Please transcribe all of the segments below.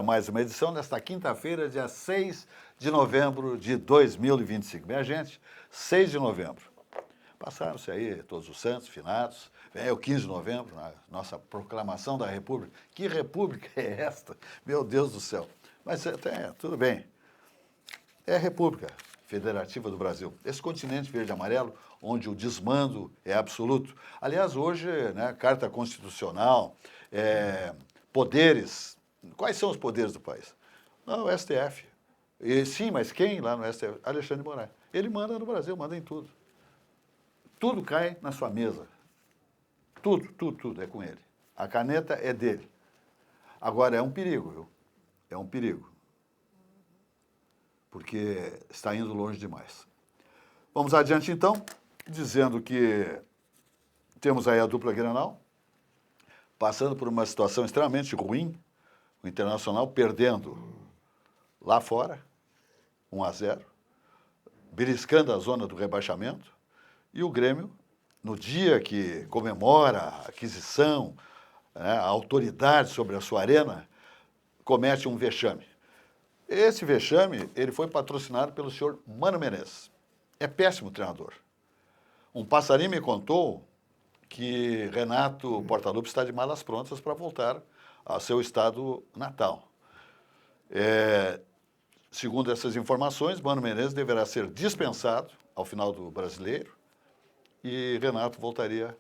Mais uma edição nesta quinta-feira, dia 6 de novembro de 2025. Minha gente, 6 de novembro. Passaram-se aí todos os santos, finados. Vem o 15 de novembro, a nossa proclamação da República. Que república é esta? Meu Deus do céu. Mas tudo bem. É a República Federativa do Brasil. Esse continente verde e amarelo, onde o desmando é absoluto. Aliás, hoje, né, Carta Constitucional, poderes. Quais são os poderes do país? Não, o STF. E, sim, mas quem lá no STF? Alexandre de Moraes. Ele manda no Brasil, manda em tudo. Tudo cai na sua mesa. Tudo é com ele. A caneta é dele. Agora, é um perigo, viu? É um perigo. Porque está indo longe demais. Vamos adiante, então, dizendo que temos aí a dupla Grenal, passando por uma situação extremamente ruim, o Internacional perdendo lá fora, 1-0, beliscando a zona do rebaixamento, e o Grêmio, no dia que comemora a aquisição, né, a autoridade sobre a sua arena, comete um vexame. Esse vexame, ele foi patrocinado pelo senhor Mano Menezes. É péssimo treinador. Um passarinho me contou que Renato Portaluppi está de malas prontas para voltar ao seu estado natal. Segundo essas informações, Mano Menezes deverá ser dispensado ao final do Brasileiro e Renato voltaria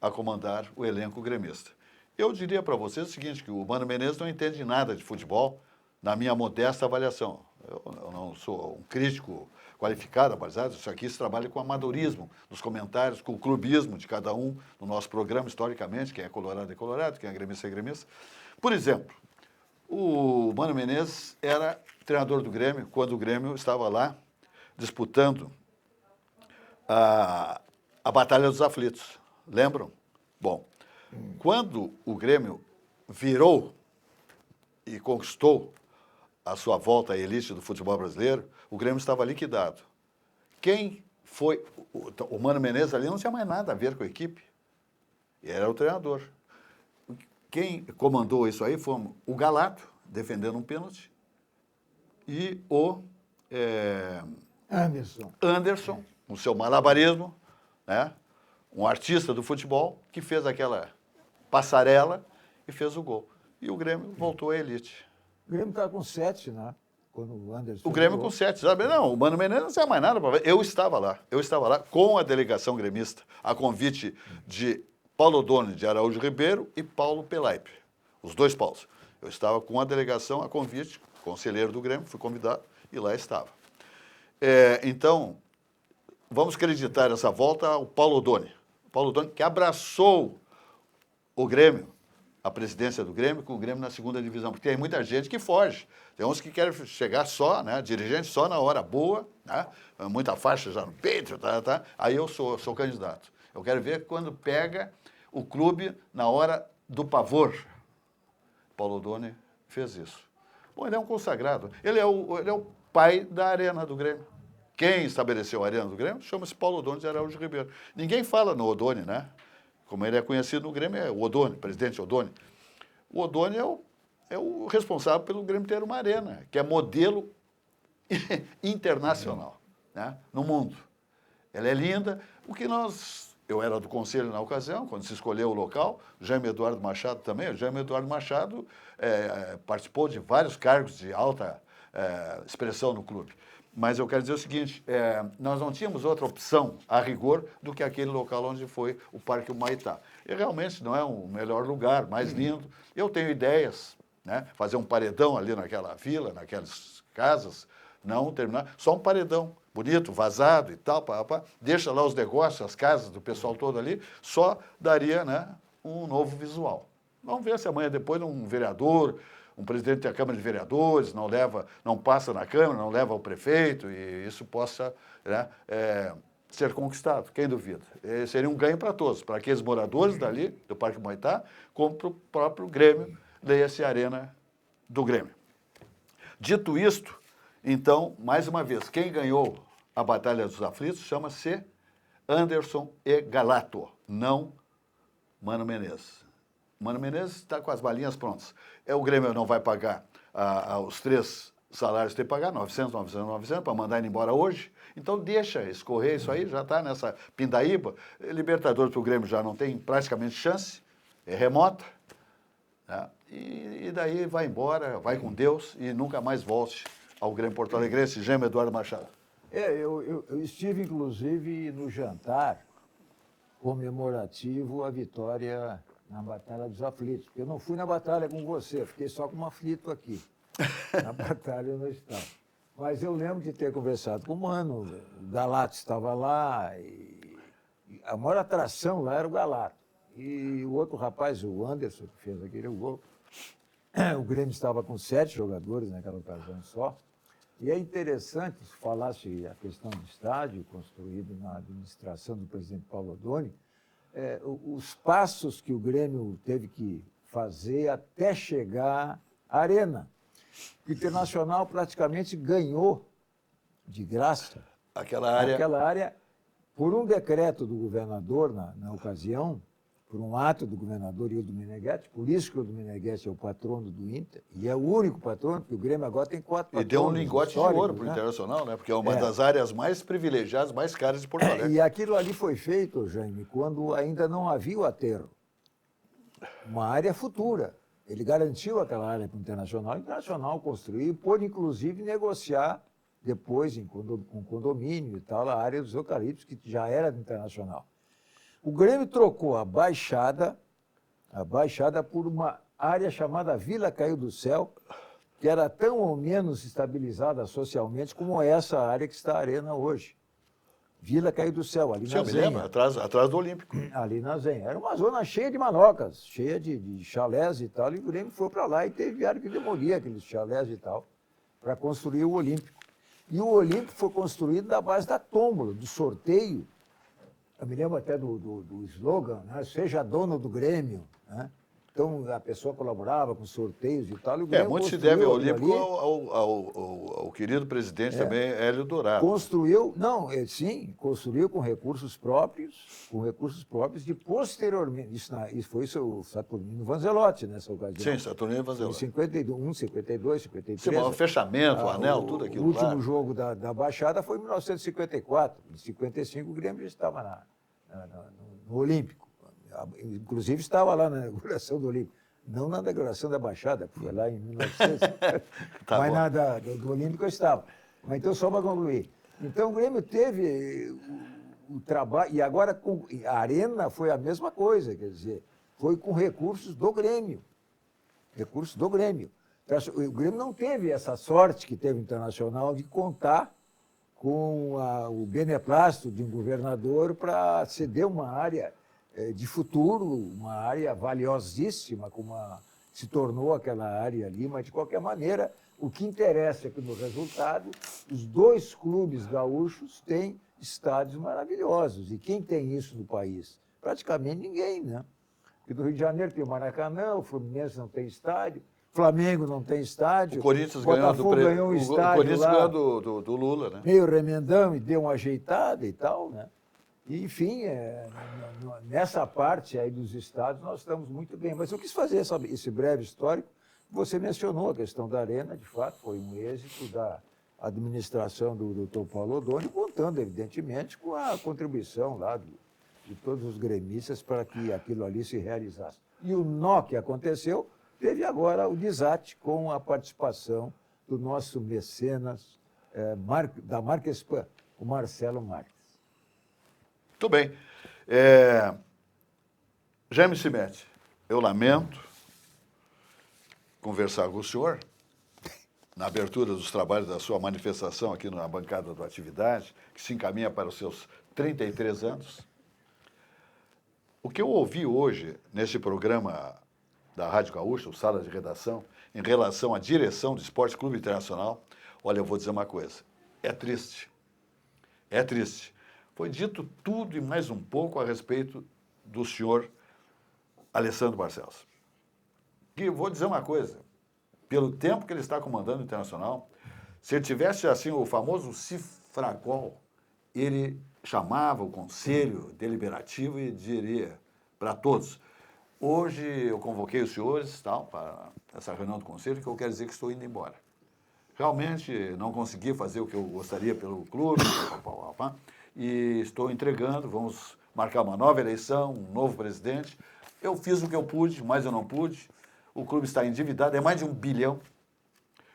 a comandar o elenco gremista. Eu diria para vocês o seguinte, que o Mano Menezes não entende nada de futebol, na minha modesta avaliação. Eu não sou um crítico qualificado, abalizado, isso aqui se trabalha com amadorismo, nos comentários, com o clubismo de cada um no nosso programa, historicamente, quem é colorado é colorado, quem é gremista é gremista. Por exemplo, o Mano Menezes era treinador do Grêmio quando o Grêmio estava lá disputando a Batalha dos Aflitos. Lembram? Bom, quando o Grêmio virou e conquistou a sua volta à elite do futebol brasileiro, o Grêmio estava liquidado. Quem foi... O Mano Menezes ali não tinha mais nada a ver com a equipe. Era o treinador. Quem comandou isso aí foi o Galato, defendendo um pênalti, e o Anderson, com seu malabarismo, né? Um artista do futebol, que fez aquela passarela e fez o gol. E o Grêmio voltou à elite. O Grêmio estava com 7, né? Quando o Anderson... O Grêmio com 7, sabe? Não, o Mano Menezes não tinha mais nada para ver. Eu estava lá com a delegação gremista, a convite de Paulo Odoni de Araújo Ribeiro e Paulo Pelaipe, os dois Paulos. Eu estava com a delegação, a convite, conselheiro do Grêmio, fui convidado e lá estava. Então, vamos acreditar essa volta ao Paulo Odoni. Paulo Odoni que abraçou o Grêmio, a presidência do Grêmio, com o Grêmio na segunda divisão, porque tem muita gente que foge. Tem uns que querem chegar só, né, dirigente só na hora boa, né, muita faixa já no peito, tá. Aí eu sou candidato. Eu quero ver quando pega o clube na hora do pavor. Paulo Odoni fez isso. Bom, ele é um consagrado. Ele é o pai da arena do Grêmio. Quem estabeleceu a arena do Grêmio chama-se Paulo Odoni de Araújo Ribeiro. Ninguém fala no Odoni, né? Como ele é conhecido no Grêmio, é o Odoni, presidente Odoni. O Odoni é o responsável pelo Grêmio ter uma arena, que é modelo internacional, né, no mundo. Ela é linda. Eu era do conselho na ocasião, quando se escolheu o local, Jaime Eduardo Machado também. O Jaime Eduardo Machado participou de vários cargos de alta expressão no clube. Mas eu quero dizer o seguinte, nós não tínhamos outra opção, a rigor, do que aquele local onde foi o Parque Humaitá. E realmente não é o melhor lugar, mais lindo. Eu tenho ideias, né? Fazer um paredão ali naquela vila, naquelas casas, não terminar, só um paredão bonito, vazado e tal, deixa lá os negócios, as casas do pessoal todo ali, só daria, né, um novo visual. Vamos ver se amanhã depois um vereador, um presidente da Câmara de Vereadores não passa na Câmara, não leva ao prefeito e isso possa, né, ser conquistado, quem duvida. Seria um ganho para todos, para aqueles moradores dali, do Parque Humaitá, como para o próprio Grêmio, leia-se a Arena do Grêmio. Dito isto, então, mais uma vez, quem ganhou a Batalha dos Aflitos chama-se Anderson e Galato, não Mano Menezes. Mano Menezes está com as balinhas prontas. O Grêmio não vai pagar os 3 salários que tem que pagar, 900, 900, 900, para mandar ele embora hoje. Então deixa escorrer isso aí, já está nessa pindaíba. Libertadores para o Grêmio já não tem praticamente chance, é remota. Né? E daí vai embora, vai com Deus e nunca mais volte ao Grêmio Porto Alegrense, Gêmeo Eduardo Machado. Eu estive, inclusive, no jantar comemorativo à vitória na Batalha dos Aflitos. Porque eu não fui na batalha com você, fiquei só como aflito aqui. Na batalha eu não estava. Mas eu lembro de ter conversado com o Mano, o Galato estava lá, e a maior atração lá era o Galato. E o outro rapaz, o Anderson, que fez aquele gol, o Grêmio estava com 7 jogadores naquela ocasião só. E é interessante, se falasse a questão do estádio, construído na administração do presidente Paulo Odoni, os passos que o Grêmio teve que fazer até chegar à Arena. O Internacional praticamente ganhou de graça Aquela área por um decreto do governador na ocasião, por um ato do governador Hildo Meneghetti, por isso que o Hildo Meneghetti é o patrono do Inter, e é o único patrono, porque o Grêmio agora tem 4 patronos. E deu um lingote de ouro para o né? Internacional, né? Porque é uma das áreas mais privilegiadas, mais caras de Porto Alegre. E aquilo ali foi feito, Jaime, quando ainda não havia o aterro. Uma área futura. Ele garantiu aquela área para o Internacional construiu e pôde, inclusive, negociar depois, com condomínio e tal, a área dos eucaliptos, que já era do Internacional. O Grêmio trocou a Baixada por uma área chamada Vila Caiu do Céu, que era tão ou menos estabilizada socialmente como essa área que está a Arena hoje. Vila Caiu do Céu, ali na Zenha. Eu me lembro, atrás do Olímpico. Ali na Zenha. Era uma zona cheia de manocas, cheia de chalés e tal, e o Grêmio foi para lá e tiveram que demolir aqueles chalés e tal, para construir o Olímpico. E o Olímpico foi construído na base da tômbola, do sorteio. Eu me lembro até do slogan, né? Seja dono do Grêmio. Né? Então, a pessoa colaborava com sorteios e tal. E o Grêmio muito se deve ao Olímpico ali, ao querido presidente também, Hélio Dourado. Construiu com recursos próprios, de posteriormente. Isso foi o Saturnino Vanzelotti nessa ocasião. Sim, Saturnino Vanzelotti. Em 51, 52, 53. Sim, o fechamento, o anel, tudo aquilo. O último jogo da Baixada foi em 1954. Em 55, o Grêmio já estava no Olímpico. Inclusive, estava lá na inauguração do Olímpico. Não na inauguração da Baixada, porque foi lá em 1900. Mas na do Olímpico eu estava. Mas então, só para concluir. Então, o Grêmio teve o trabalho. E agora, a Arena foi a mesma coisa, quer dizer, foi com recursos do Grêmio. Recursos do Grêmio. O Grêmio não teve essa sorte que teve o Internacional de contar com o beneplácito de um governador para ceder uma área de futuro, uma área valiosíssima, como se tornou aquela área ali, mas, de qualquer maneira, o que interessa é que, no resultado, os 2 clubes gaúchos têm estádios maravilhosos. E quem tem isso no país? Praticamente ninguém, né? Porque do Rio de Janeiro tem o Maracanã, o Fluminense não tem estádio, o Flamengo não tem estádio, o Corinthians ganhou um estádio o Corinthians lá, ganhou do Lula, né? Meio remendão e deu uma ajeitada e tal, né? E, enfim, nessa parte aí dos estados nós estamos muito bem. Mas eu quis fazer esse breve histórico. Você mencionou a questão da Arena, de fato, foi um êxito da administração do Dr. Paulo Odoni, contando, evidentemente, com a contribuição lá de todos os gremistas para que aquilo ali se realizasse. E o nó que aconteceu, teve agora o desate com a participação do nosso mecenas da Marquespan, o Marcelo Marques. Muito bem. Jaime Cimete, eu lamento conversar com o senhor na abertura dos trabalhos da sua manifestação aqui na bancada do Atividade, que se encaminha para os seus 33 anos. O que eu ouvi hoje nesse programa da Rádio Gaúcha, o Sala de Redação, em relação à direção do Esporte Clube Internacional, olha, eu vou dizer uma coisa, é triste. É triste. Foi dito tudo e mais um pouco a respeito do senhor Alessandro Barcelos. E vou dizer uma coisa, pelo tempo que ele está comandando o Internacional, se ele tivesse assim o famoso cifragol, ele chamava o conselho deliberativo e diria para todos, Hoje eu convoquei os senhores para essa reunião do conselho, que eu quero dizer que estou indo embora. Realmente não consegui fazer o que eu gostaria pelo clube, e estou entregando, vamos marcar uma nova eleição, um novo presidente. Eu fiz o que eu pude, mas eu não pude. O clube está endividado, é mais de 1 bilhão.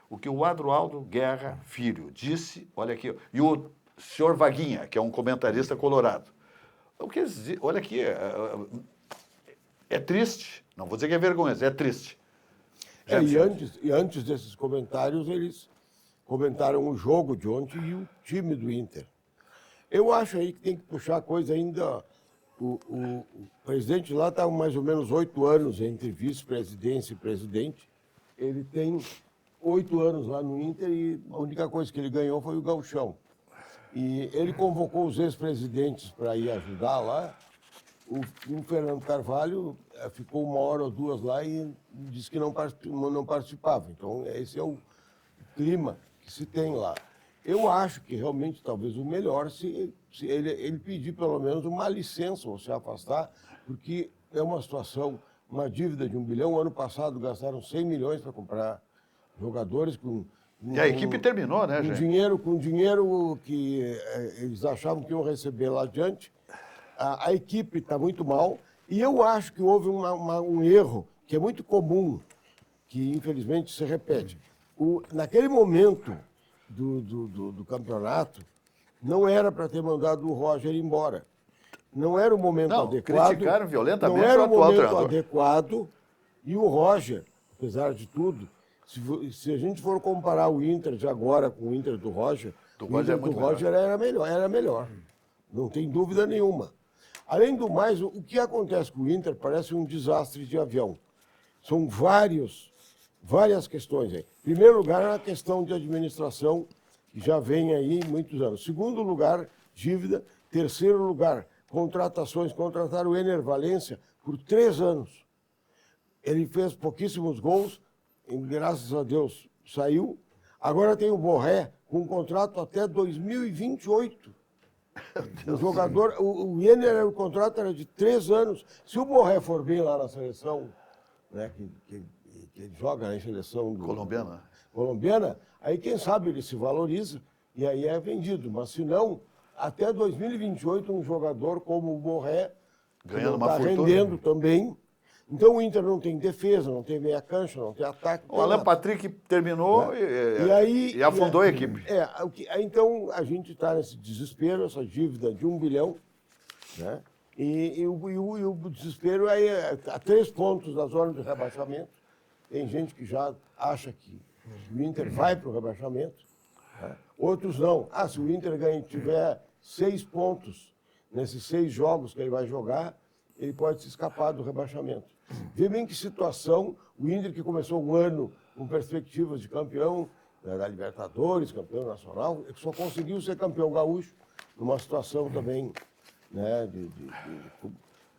O que o Adroaldo Guerra Filho disse, olha aqui, e o senhor Vaguinha, que é um comentarista colorado. Olha aqui, é triste, não vou dizer que é vergonhoso, é triste. E antes desses comentários, eles comentaram o jogo de ontem e o time do Inter. Eu acho aí que tem que puxar a coisa ainda. O presidente lá está mais ou menos 8 anos entre vice-presidência e presidente. Ele tem 8 anos lá no Inter e a única coisa que ele ganhou foi o gauchão. E ele convocou os ex-presidentes para ir ajudar lá. O Fernando Carvalho ficou 1 hora ou 2 lá e disse que não participava. Então, esse é o clima que se tem lá. Eu acho que realmente talvez o melhor se ele pedir pelo menos uma licença ou se afastar, porque é uma situação, uma dívida de 1 bilhão. Ano passado gastaram 100 milhões para comprar jogadores e a equipe terminou, né, gente? Com dinheiro que eles achavam que iam receber lá adiante. A equipe está muito mal e eu acho que houve um erro que é muito comum, que infelizmente se repete. Naquele momento do campeonato, não era para ter mandado o Roger embora. Não era o momento adequado. Criticaram violentamente não era o atual momento treinador. Adequado. E o Roger, apesar de tudo, se a gente for comparar o Inter de agora com o Inter do Roger, o Inter do Roger era melhor. Não tem dúvida nenhuma. Além do mais, o que acontece com o Inter parece um desastre de avião. São várias questões aí. Em primeiro lugar, a questão de administração, que já vem aí muitos anos. Segundo lugar, dívida. Terceiro lugar, contratações. Contrataram o Ener Valencia por 3 anos. Ele fez pouquíssimos gols, e, graças a Deus saiu. Agora tem o Borré com um contrato até 2028. O jogador, o Ener, o contrato era de 3 anos. Se o Borré for bem lá na seleção, né, que ele joga na seleção colombiana, aí quem sabe ele se valoriza e aí é vendido. Mas se não, até 2028 um jogador como o Borré está rendendo também. Então o Inter não tem defesa, não tem meia cancha, não tem ataque. O Alan Patrick terminou e afundou a equipe. Então a gente está nesse desespero, essa dívida de 1 bilhão, né? E o desespero aí a 3 pontos da zona de rebaixamento. Tem gente que já acha que o Inter vai para o rebaixamento, né? Outros não. Se o Inter tiver 6 pontos nesses 6 jogos que ele vai jogar, ele pode se escapar do rebaixamento. Vê bem que situação, o Inter que começou o ano com perspectivas de campeão da Libertadores, campeão nacional, só conseguiu ser campeão gaúcho, numa situação também, né,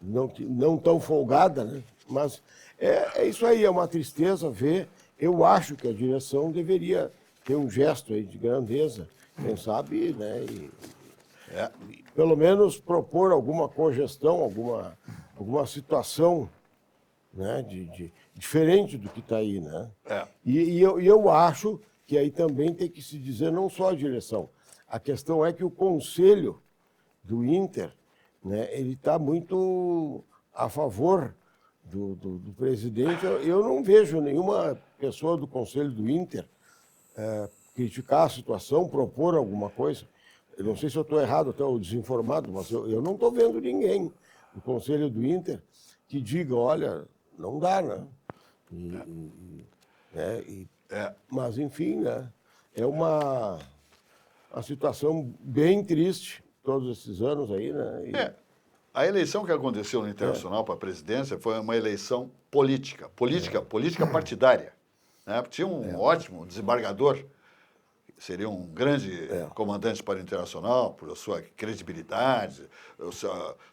não tão folgada, né? Mas é isso aí, é uma tristeza ver. Eu acho que a direção deveria ter um gesto aí de grandeza, quem sabe, né? Pelo menos propor alguma cogestão, alguma situação, né, diferente do que está aí, né? E eu acho que aí também tem que se dizer não só a direção. A questão é que o conselho do Inter, né, ele está muito a favor do presidente. Eu não vejo nenhuma pessoa do conselho do Inter criticar a situação, propor alguma coisa. Eu não sei se eu estou errado, até ou desinformado, mas eu não estou vendo ninguém do conselho do Inter que diga, olha, não dá, né? Mas, enfim, né? É uma situação bem triste, todos esses anos aí, né? A eleição que aconteceu no Internacional para a presidência foi uma eleição política partidária, né? Tinha um ótimo desembargador, seria um grande comandante para o Internacional, por sua credibilidade,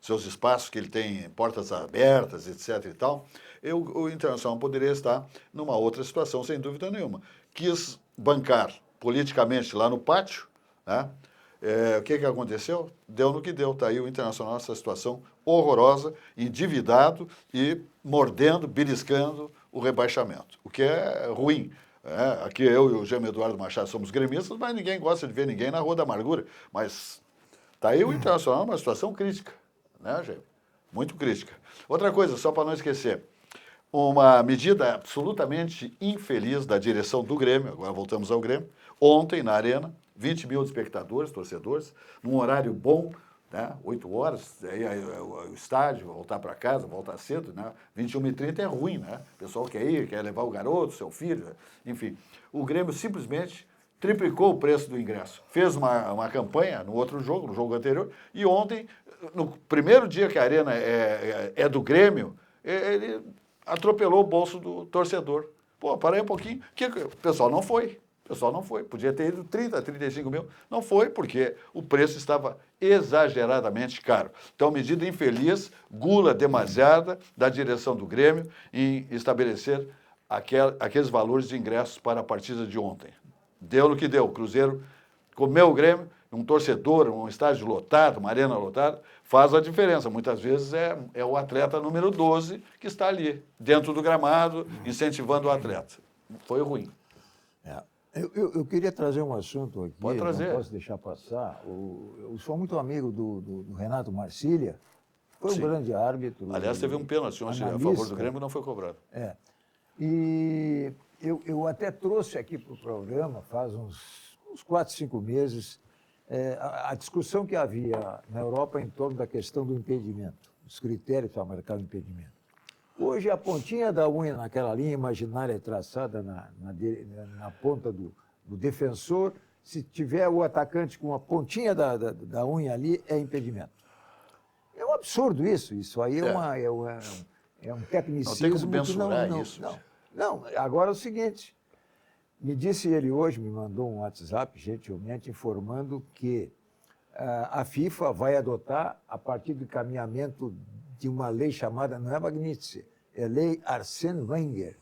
seus espaços que ele tem, portas abertas, etc. e tal. O Internacional poderia estar numa outra situação, sem dúvida nenhuma. Quis bancar politicamente lá no pátio, né? O que aconteceu? Deu no que deu. Está aí o Internacional nessa situação horrorosa, endividado e mordendo, beliscando o rebaixamento, o que é ruim. Aqui eu e o Jaime Eduardo Machado somos gremistas, mas ninguém gosta de ver ninguém na Rua da Amargura. Mas está aí o Internacional numa situação crítica, né, Jaime? Muito crítica. Outra coisa, só para não esquecer, uma medida absolutamente infeliz da direção do Grêmio, agora voltamos ao Grêmio, ontem na Arena, 20 mil espectadores, torcedores, num horário bom, né, 8 horas, aí o estádio, voltar para casa, voltar cedo, né, 21h30 é ruim, né, o pessoal quer ir, quer levar o garoto, seu filho, enfim. O Grêmio simplesmente triplicou o preço do ingresso, fez uma campanha no outro jogo, no jogo anterior, e ontem, no primeiro dia que a Arena é do Grêmio, ele atropelou o bolso do torcedor. Pô, parei um pouquinho. O pessoal não foi. Podia ter ido 30, 35 mil. Não foi, porque o preço estava exageradamente caro. Então, medida infeliz, gula demasiada da direção do Grêmio em estabelecer aqueles valores de ingressos para a partida de ontem. Deu no que deu. O Cruzeiro comeu o Grêmio, um torcedor, um estádio lotado, uma arena lotada, faz a diferença. Muitas vezes é o atleta número 12 que está ali, dentro do gramado, incentivando o atleta. Foi ruim. Eu queria trazer um assunto aqui, Pode trazer. Não posso deixar passar. Eu sou muito amigo do Renato Marcília, foi um Sim. grande árbitro. Aliás, teve um pênalti ontem a favor do Grêmio que não foi cobrado. E eu até trouxe aqui para o programa, faz uns 4, 5 meses, a discussão que havia na Europa em torno da questão do impedimento, os critérios para marcar o impedimento. Hoje, a pontinha da unha naquela linha imaginária traçada na ponta do defensor, se tiver o atacante com a pontinha da unha ali, é impedimento. É um absurdo isso. Isso aí é um tecnicismo. Não tem como mensurar isso. Não, agora é o seguinte. Me disse ele hoje, me mandou um WhatsApp, gentilmente, informando que a FIFA vai adotar, a partir do encaminhamento de uma lei chamada, não é Magnitsky, é Lei Arsène Wenger.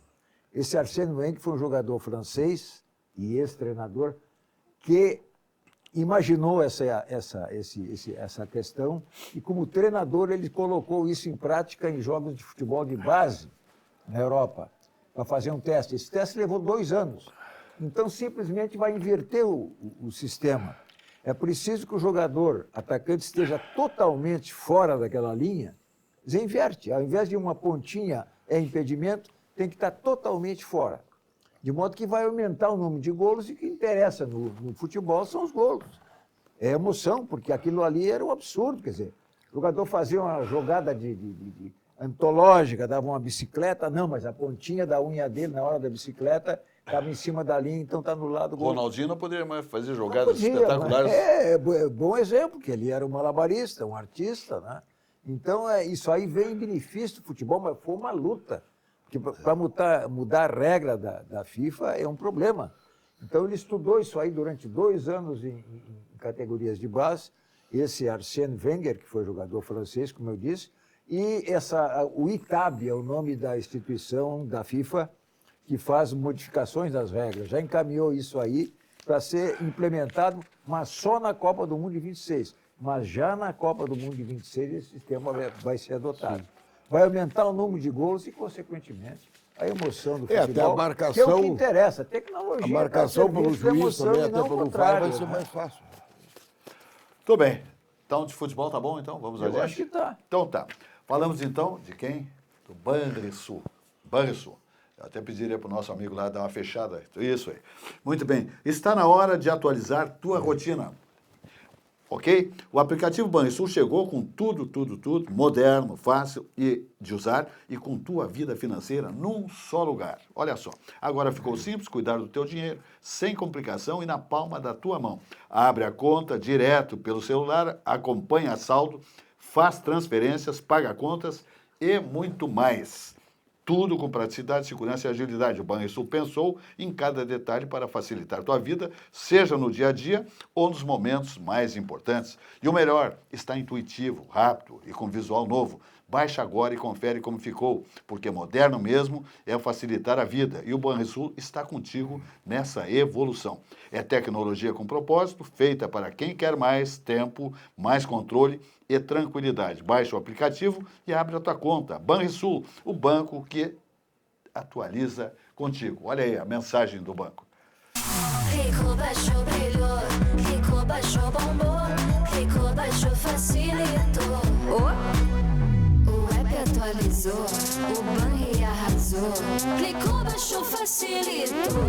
Esse Arsène Wenger foi um jogador francês e ex-treinador que imaginou essa questão e, como treinador, ele colocou isso em prática em jogos de futebol de base na Europa, para fazer um teste. Esse teste levou 2 anos. Então, simplesmente vai inverter o sistema. É preciso que o jogador, atacante, esteja totalmente fora daquela linha. Inverte. Ao invés de uma pontinha é impedimento, tem que estar totalmente fora. De modo que vai aumentar o número de golos e o que interessa no futebol são os golos. É emoção, porque aquilo ali era um absurdo. Quer dizer, o jogador fazia uma jogada antológica, dava uma bicicleta, não, mas a pontinha da unha dele na hora da bicicleta estava em cima da linha, então está no lado do gol. Ronaldinho não poderia mais fazer jogadas espetaculares. Bom exemplo, que ele era um malabarista, um artista, né? Então, isso aí vem em benefício do futebol, mas foi uma luta. Porque para mudar a regra da FIFA é um problema. Então, ele estudou isso aí durante 2 anos em categorias de base. Esse Arsène Wenger, que foi jogador francês, como eu disse, e o ICAB é o nome da instituição da FIFA que faz modificações das regras. Já encaminhou isso aí para ser implementado, mas só na Copa do Mundo de 26. Mas já na Copa do Mundo de 26 esse sistema vai ser adotado. Sim. Vai aumentar o número de gols e, consequentemente, a emoção do futebol, até a marcação, que é o que interessa. A tecnologia, a marcação pelo juiz também, até pelo VAR, vai ser mais fácil. Tudo bem. Então, de futebol tá bom, então? Vamos adiante? Eu acho que tá. Então tá. Falamos, então, de quem? Do Banrisul. Banrisul. Eu até pediria para o nosso amigo lá dar uma fechada. Isso aí. Muito bem. Está na hora de atualizar tua rotina. Ok? O aplicativo Banrisul chegou com tudo, moderno, fácil de usar e com tua vida financeira num só lugar. Olha só, agora ficou simples cuidar do teu dinheiro, sem complicação e na palma da tua mão. Abre a conta direto pelo celular, acompanha saldo, faz transferências, paga contas e muito mais. Tudo com praticidade, segurança e agilidade. O Banrisul pensou em cada detalhe para facilitar a tua vida, seja no dia a dia ou nos momentos mais importantes. E o melhor, está intuitivo, rápido e com visual novo. Baixa agora e confere como ficou, porque moderno mesmo é facilitar a vida e o Banrisul está contigo nessa evolução. É tecnologia com propósito, feita para quem quer mais tempo, mais controle e tranquilidade. Baixa o aplicativo e abre a tua conta. Banrisul, o banco que atualiza contigo. Olha aí a mensagem do banco. Clicou, baixou, brilhou. Clicou, baixou, bombou. Clicou, baixou, facilitou. O app atualizou. O Banri arrasou. Clicou, baixou, facilitou.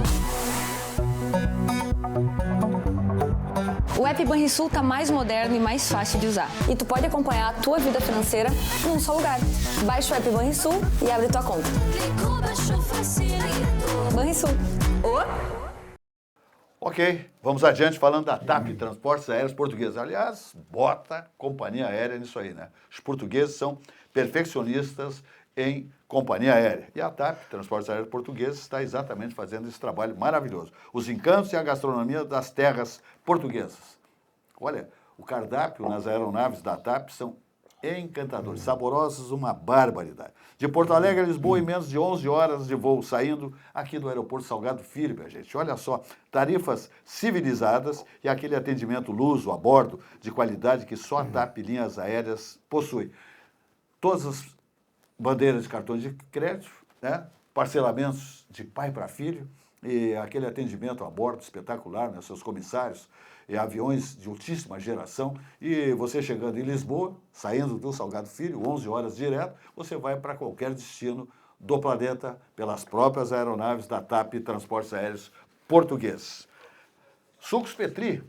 O app Banrisul está mais moderno e mais fácil de usar. E tu pode acompanhar a tua vida financeira num só lugar. Baixa o app Banrisul e abre tua conta. Clicou, baixou, facilitou. Banrisul. Ok, vamos adiante falando da TAP, Transportes Aéreos Portugueses. Aliás, bota companhia aérea nisso aí, né? Os portugueses são perfeccionistas em companhia aérea. E a TAP, Transportes Aéreos Portugueses, está exatamente fazendo esse trabalho maravilhoso. Os encantos e a gastronomia das terras portuguesas. Olha, o cardápio nas aeronaves da TAP são encantadores, saborosos, uma barbaridade. De Porto Alegre a Lisboa, em menos de 11 horas de voo, saindo aqui do aeroporto Salgado Filho, minha gente. Olha só, tarifas civilizadas e aquele atendimento luso a bordo de qualidade que só a TAP Linhas Aéreas possui. Todas as bandeiras de cartões de crédito, né? Parcelamentos de pai para filho e aquele atendimento a bordo espetacular, né? Seus comissários e aviões de altíssima geração. E você chegando em Lisboa, saindo do Salgado Filho, 11 horas direto, você vai para qualquer destino do planeta pelas próprias aeronaves da TAP Transportes Aéreos Portugueses. Sucos Petri,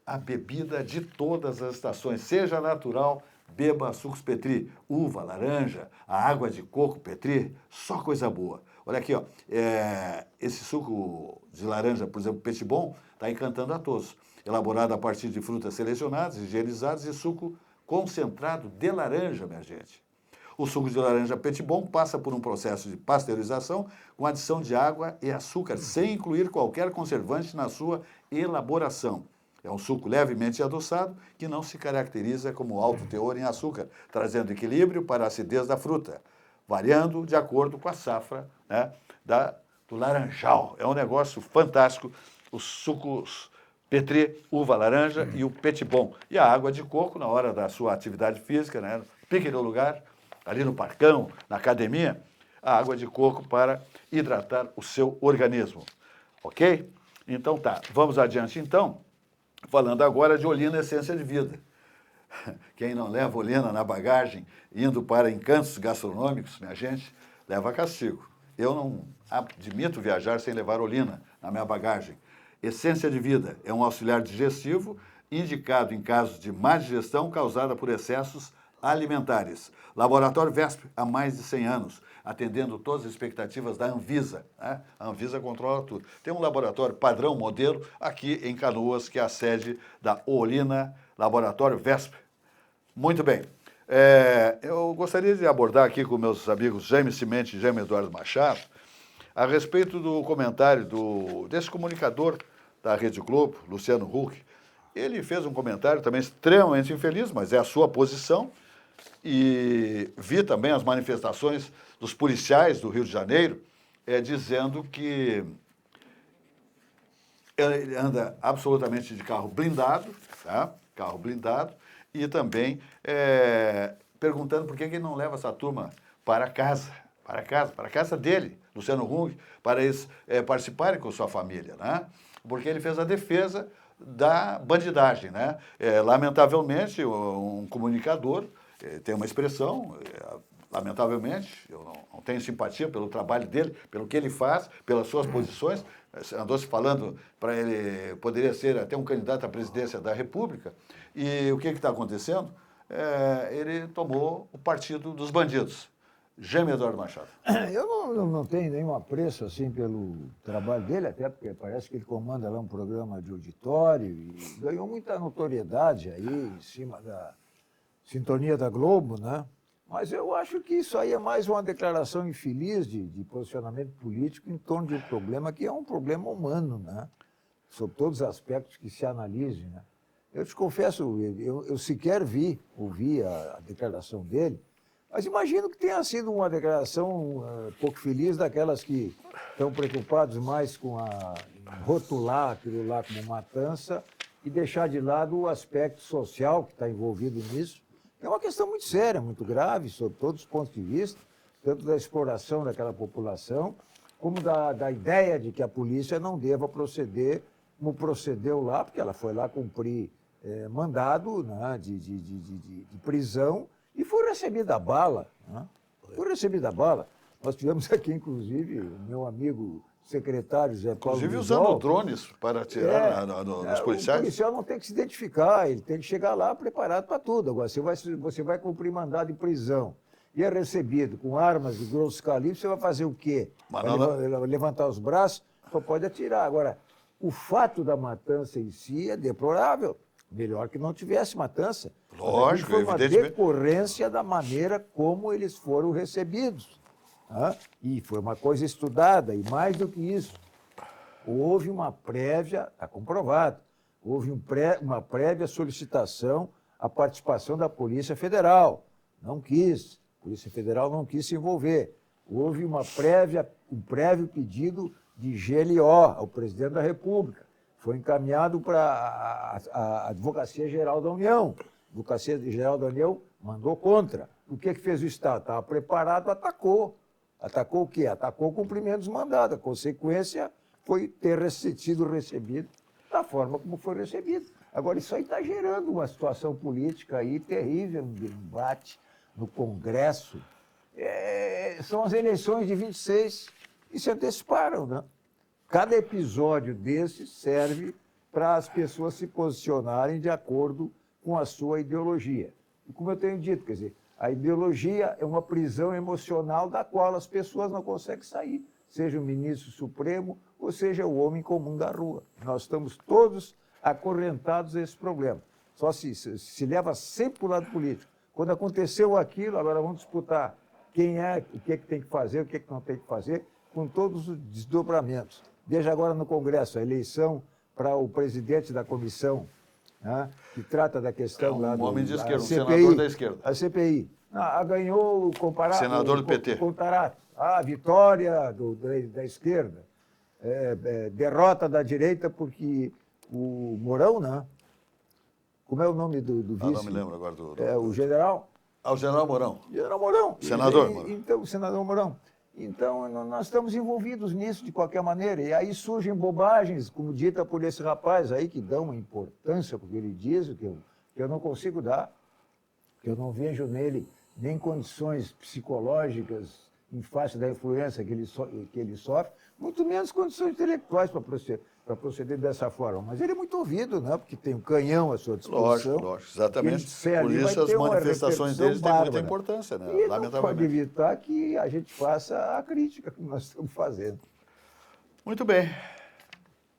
a bebida de todas as estações, seja natural, beba sucos Petri, uva, laranja, a água de coco Petri, só coisa boa. Olha aqui, ó, esse suco de laranja, por exemplo, Petit Bon, está encantando a todos. Elaborado a partir de frutas selecionadas, higienizadas e suco concentrado de laranja, minha gente. O suco de laranja Petit Bon passa por um processo de pasteurização com adição de água e açúcar, sem incluir qualquer conservante na sua elaboração. É um suco levemente adoçado que não se caracteriza como alto teor em açúcar, trazendo equilíbrio para a acidez da fruta, variando de acordo com a safra, né, do laranjal. É um negócio fantástico, os sucos Petri, uva, laranja e o Petit Bon. E a água de coco na hora da sua atividade física, né, pique no lugar, ali no parcão, na academia, a água de coco para hidratar o seu organismo. Ok? Então tá, vamos adiante então. Falando agora de Olina Essência de Vida. Quem não leva Olina na bagagem, indo para encantos gastronômicos, minha gente, leva castigo. Eu não admito viajar sem levar Olina na minha bagagem. Essência de Vida é um auxiliar digestivo indicado em casos de má digestão causada por excessos alimentares. Laboratório VESP, há mais de 100 anos, atendendo todas as expectativas da Anvisa. Né? A Anvisa controla tudo. Tem um laboratório padrão, modelo, aqui em Canoas, que é a sede da Olina, Laboratório VESP. Muito bem. Eu gostaria de abordar aqui com meus amigos Jaime Cimente e Jaime Eduardo Machado a respeito do comentário desse comunicador da Rede Globo, Luciano Huck. Ele fez um comentário também extremamente infeliz, mas é a sua posição. E vi também as manifestações dos policiais do Rio de Janeiro dizendo que ele anda absolutamente de carro blindado, tá? Carro blindado, e também perguntando por que ele não leva essa turma para a casa dele, Luciano Huck, para eles participarem com sua família, né? Porque ele fez a defesa da bandidagem, né? Lamentavelmente, um comunicador tem uma expressão, lamentavelmente, eu não tenho simpatia pelo trabalho dele, pelo que ele faz, pelas suas posições, andou-se falando para ele, poderia ser até um candidato à presidência da República, e o que está acontecendo? Ele tomou o partido dos bandidos. Jaime Eduardo Machado. Eu não tenho nenhum apreço assim pelo trabalho dele, até porque parece que ele comanda lá um programa de auditório e ganhou muita notoriedade aí em cima da sintonia da Globo, né? Mas eu acho que isso aí é mais uma declaração infeliz de posicionamento político em torno de um problema que é um problema humano, né? Sob todos os aspectos que se analise, né? Eu te confesso, eu sequer ouvi a declaração dele. Mas imagino que tenha sido uma declaração pouco feliz daquelas que estão preocupados mais com rotular aquilo lá como matança e deixar de lado o aspecto social que está envolvido nisso. É uma questão muito séria, muito grave, sob todos os pontos de vista, tanto da exploração daquela população, como da ideia de que a polícia não deva proceder como procedeu lá, porque ela foi lá cumprir mandado, né, de prisão e foi recebida a bala. Né? Foi recebida a bala. Nós tivemos aqui, inclusive, o meu amigo secretário Zé Paulo Inclusive Bisol, usando drones para atirar nos policiais. O policial não tem que se identificar, ele tem que chegar lá preparado para tudo. Agora, você vai cumprir mandado de prisão e é recebido com armas de grosso calibre, você vai fazer o quê? Vai levantar os braços? Só pode atirar. Agora, o fato da matança em si é deplorável. Melhor que não tivesse matança. Lógico, foi uma evidentemente. decorrência da maneira como eles foram recebidos. Né? E foi uma coisa estudada, e mais do que isso, houve uma prévia, está comprovado, houve uma prévia solicitação à participação da Polícia Federal. Não quis, a Polícia Federal não quis se envolver. Houve um prévio pedido de GLO ao presidente da República. Foi encaminhado para a Advocacia Geral da União. A Advocacia Geral da União mandou contra. O que fez o Estado? Estava preparado, atacou. Atacou o quê? Atacou o cumprimento dos mandados. A consequência foi ter sido recebido da forma como foi recebido. Agora, isso aí está gerando uma situação política aí terrível, um debate no Congresso. São as eleições de 26 e se anteciparam, né? Cada episódio desse serve para as pessoas se posicionarem de acordo com a sua ideologia. E como eu tenho dito, quer dizer, a ideologia é uma prisão emocional da qual as pessoas não conseguem sair, seja o ministro supremo ou seja o homem comum da rua. Nós estamos todos acorrentados a esse problema. Só se leva sempre para o lado político. Quando aconteceu aquilo, agora vamos disputar quem é, o que tem que fazer, o que não tem que fazer, com todos os desdobramentos. Veja agora no Congresso a eleição para o presidente da comissão, né, que trata da questão lá do... homem de esquerda, CPI, senador da esquerda. A CPI. Ganhou comparado... Senador do PT. Contarato. A vitória da esquerda. Derrota da direita porque o Mourão, né? Como é o nome do vice? Não me lembro agora o general... o general Mourão. General Mourão. Senador Mourão. Então, o senador Mourão. Então, nós estamos envolvidos nisso de qualquer maneira. E aí surgem bobagens, como dita por esse rapaz aí, que dão uma importância para o que ele diz, que eu não consigo dar, que eu não vejo nele nem condições psicológicas em face da influência que ele sofre, muito menos condições intelectuais para proceder dessa forma. Mas ele é muito ouvido, né? Porque tem um canhão à sua disposição. Lógico, exatamente. Por Por isso as manifestações deles têm muita importância, né? E não pode evitar que a gente faça a crítica que nós estamos fazendo. Muito bem.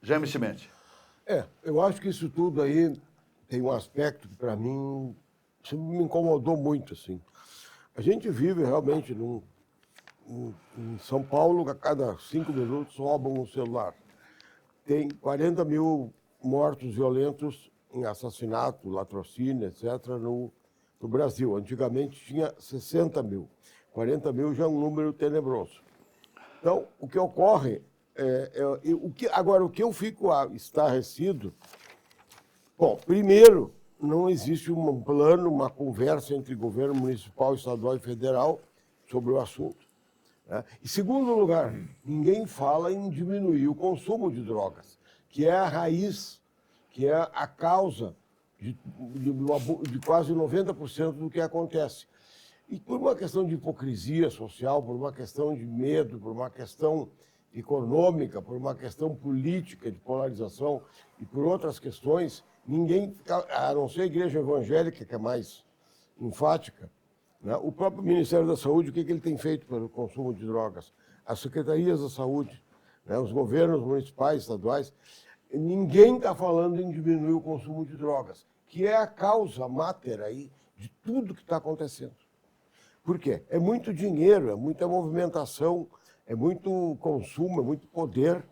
Jaime Cimenti. Eu acho que isso tudo aí tem um aspecto que, para mim, sempre me incomodou muito, assim. A gente vive realmente em São Paulo, a cada 5 minutos roubam um celular. Tem 40 mil mortos violentos em assassinato, latrocínio, etc., no Brasil. Antigamente tinha 60 mil. 40 mil já é um número tenebroso. Então, o que ocorre... Agora, o que eu fico estarrecido... Bom, primeiro, não existe um plano, uma conversa entre governo municipal, estadual e federal sobre o assunto. Né? Em segundo lugar, ninguém fala em diminuir o consumo de drogas, que é a raiz, que é a causa de quase 90% do que acontece. E por uma questão de hipocrisia social, por uma questão de medo, por uma questão econômica, por uma questão política de polarização e por outras questões, ninguém, a não ser a igreja evangélica, que é mais enfática, né? O próprio Ministério da Saúde, o que ele tem feito pelo consumo de drogas? As secretarias da saúde, né? Os governos municipais, estaduais, ninguém está falando em diminuir o consumo de drogas, que é a causa máter aí de tudo que está acontecendo. Por quê? É muito dinheiro, é muita movimentação, é muito consumo, é muito poder,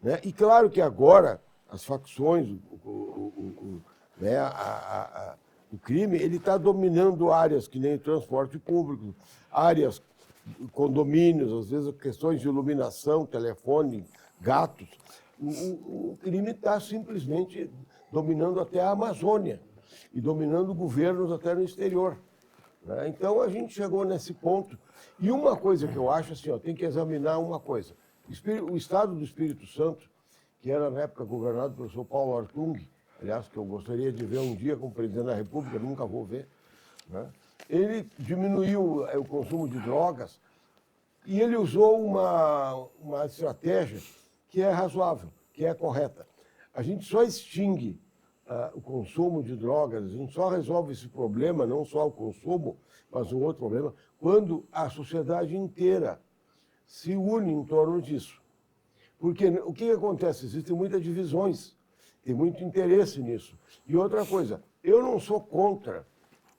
né? E claro que agora as facções, né, O crime, ele está dominando áreas que nem transporte público, áreas, condomínios, às vezes questões de iluminação, telefone, gatos. O crime está simplesmente dominando até a Amazônia e dominando governos até no exterior, né? Então, a gente chegou nesse ponto. E uma coisa que eu acho assim, ó, tem que examinar uma coisa. O Estado do Espírito Santo, que era na época governado pelo professor Paulo Artung, aliás, que eu gostaria de ver um dia como presidente da República, nunca vou ver, né? Ele diminuiu o consumo de drogas e ele usou uma estratégia que é razoável, que é correta. A gente só extingue o consumo de drogas, a gente só resolve esse problema, não só o consumo, mas um outro problema, quando a sociedade inteira se une em torno disso. Porque o que acontece? Existem muitas divisões, tem muito interesse nisso. E outra coisa, eu não sou contra